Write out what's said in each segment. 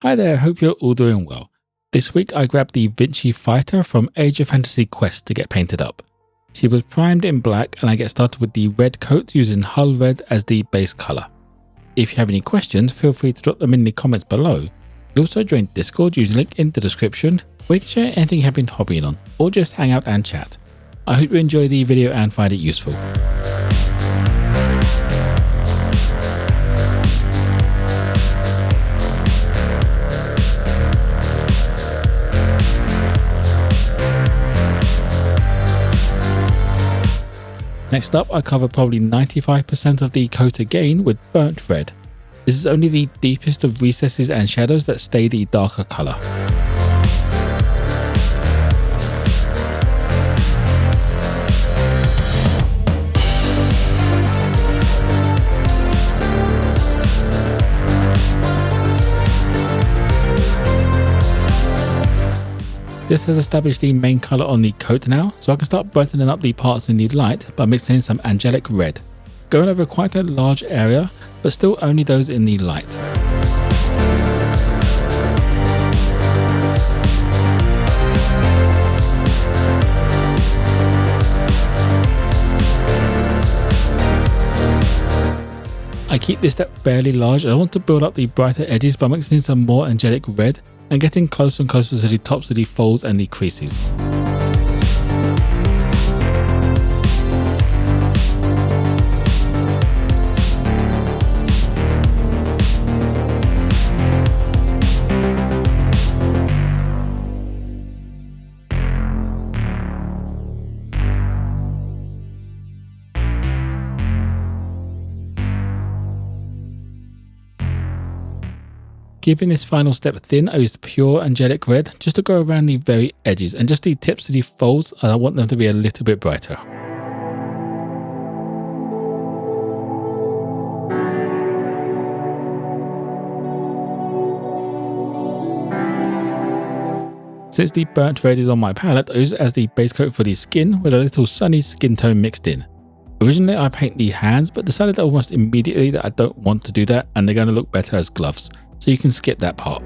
Hi there, hope you're all doing well. This week I grabbed the Vinci Fighter from Age of Fantasy Quest to get painted up. She was primed in black and I get started with the red coat using hull red as the base colour. If you have any questions, feel free to drop them in the comments below. You can also join Discord using the link in the description where you can share anything you have been hobbying on or just hang out and chat. I hope you enjoy the video and find it useful. Next up, I cover probably 95% of the coat again with burnt red. This is only the deepest of recesses and shadows that stay the darker colour. This has established the main colour on the coat now, so I can start brightening up the parts in the light by mixing in some Angelic red. Going over quite a large area, but still only those in the light. I keep this step fairly large. I want to build up the brighter edges by mixing in some more Angelic red and getting closer and closer to the tops of the folds and the creases. Keeping this final step thin, I used pure Angelic red just to go around the very edges and just the tips of the folds, and I want them to be a little bit brighter. Since the burnt red is on my palette, I use it as the base coat for the skin with a little sunny skin tone mixed in. Originally I paint the hands, but decided almost immediately that I don't want to do that and they're going to look better as gloves. So you can skip that part.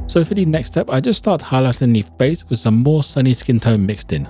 So for the next step, I just start highlighting the face with some more sunny skin tone mixed in.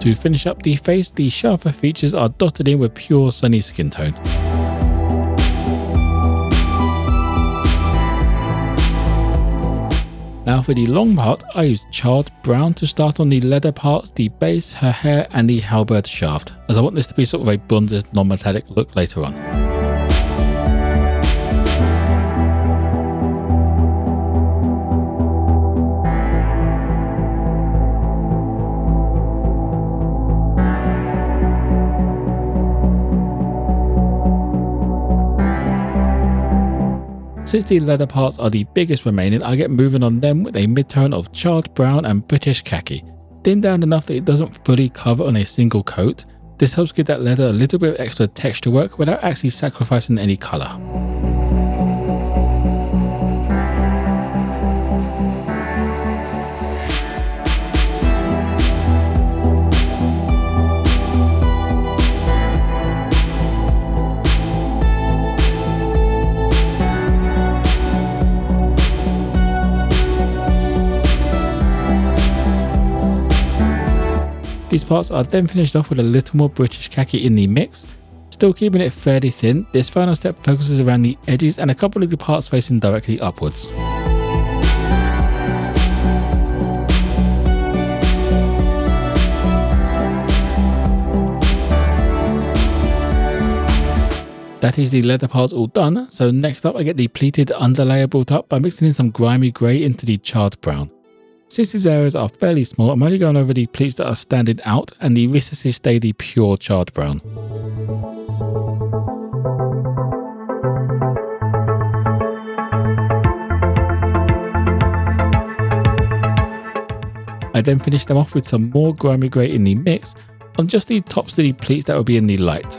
To finish up the face, the sharper features are dotted in with pure sunny skin tone. Now for the long part, I used charred brown to start on the leather parts, the base, her hair and the halberd shaft, as I want this to be sort of a bronzed non-metallic look later on. Since the leather parts are the biggest remaining, I get moving on them with a mid-tone of charred brown and British khaki. Thin down enough that it doesn't fully cover on a single coat. This helps give that leather a little bit of extra texture work without actually sacrificing any colour. These parts are then finished off with a little more British khaki in the mix. Still keeping it fairly thin, this final step focuses around the edges and a couple of the parts facing directly upwards. That is the leather parts all done, so next up I get the pleated underlayer brought up by mixing in some grimy grey into the charred brown. Since these areas are fairly small, I'm only going over the pleats that are standing out and the recesses stay the pure charred brown. I then finished them off with some more grimy grey in the mix on just the tops of the pleats that would be in the light.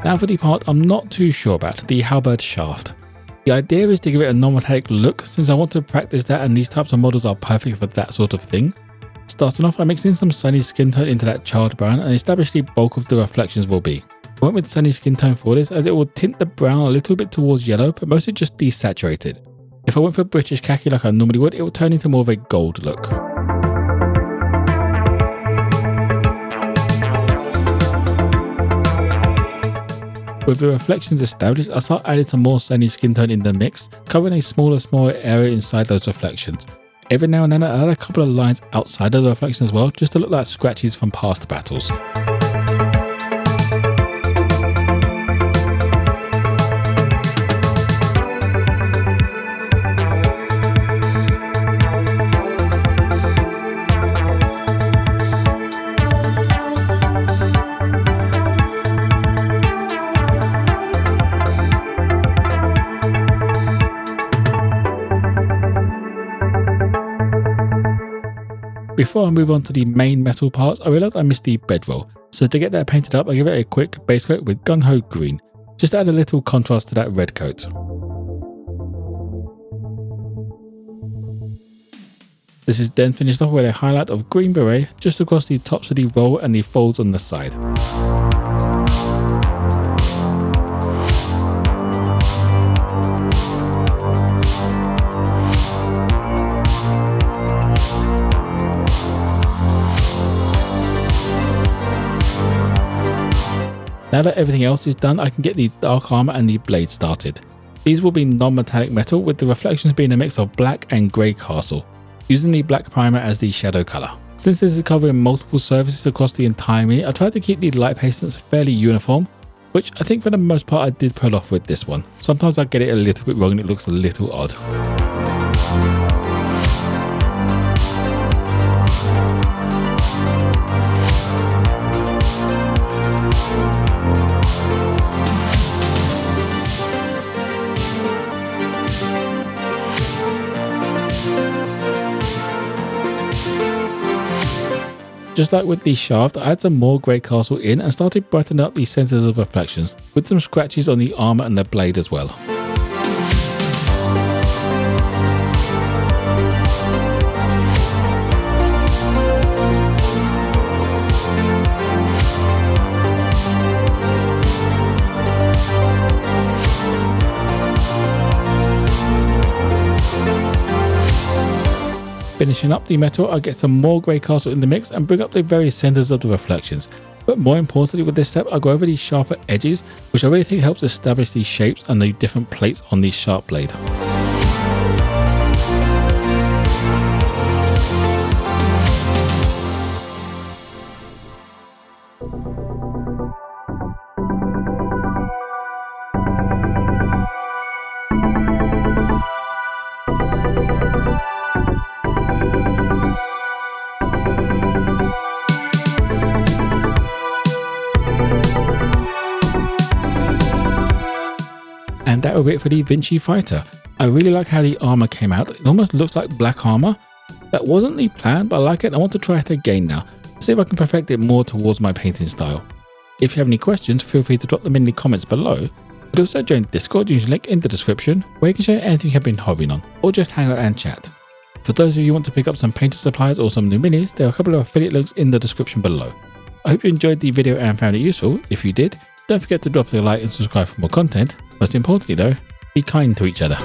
Now for the part I'm not too sure about, the halberd shaft. The idea is to give it a non-metallic look since I want to practice that and these types of models are perfect for that sort of thing. Starting off, I mixed in some sunny skin tone into that charred brown and established the bulk of the reflections will be. I went with sunny skin tone for this as it will tint the brown a little bit towards yellow but mostly just desaturated. If I went for British khaki like I normally would, it will turn into more of a gold look. With the reflections established, I start adding some more sunny skin tone in the mix, covering a smaller area inside those reflections. Every now and then I add a couple of lines outside of the reflection as well, just to look like scratches from past battles. Before I move on to the main metal parts, I realised I missed the bedroll, so to get that painted up I give it a quick base coat with gung ho green, just to add a little contrast to that red coat. This is then finished off with a highlight of green beret just across the tops of the roll and the folds on the side. Now that everything else is done, I can get the dark armour and the blade started. These will be non-metallic metal with the reflections being a mix of black and grey castle, using the black primer as the shadow colour. Since this is covering multiple surfaces across the entire mini, I tried to keep the light patience fairly uniform, which I think for the most part I did pull off with this one. Sometimes I get it a little bit wrong and it looks a little odd. Just like with the shaft, I had some more grey castle in and started brightening up the centres of reflections, with some scratches on the armour and the blade as well. Finishing up the metal, I get some more grey castle in the mix and bring up the very centres of the reflections. But more importantly with this step, I go over the sharper edges, which I really think helps establish these shapes and the different plates on the sharp blade. And that will be it for the Vinci Fighter. I really like how the armour came out. It almost looks like black armour. That wasn't the plan, but I like it. I want to try it again now. See if I can perfect it more towards my painting style. If you have any questions, feel free to drop them in the comments below. But also join Discord using the link in the description, where you can share anything you have been hovering on, or just hang out and chat. For those of you who want to pick up some painter supplies or some new minis, there are a couple of affiliate links in the description below. I hope you enjoyed the video and found it useful. If you did, don't forget to drop a like and subscribe for more content. Most importantly though, be kind to each other.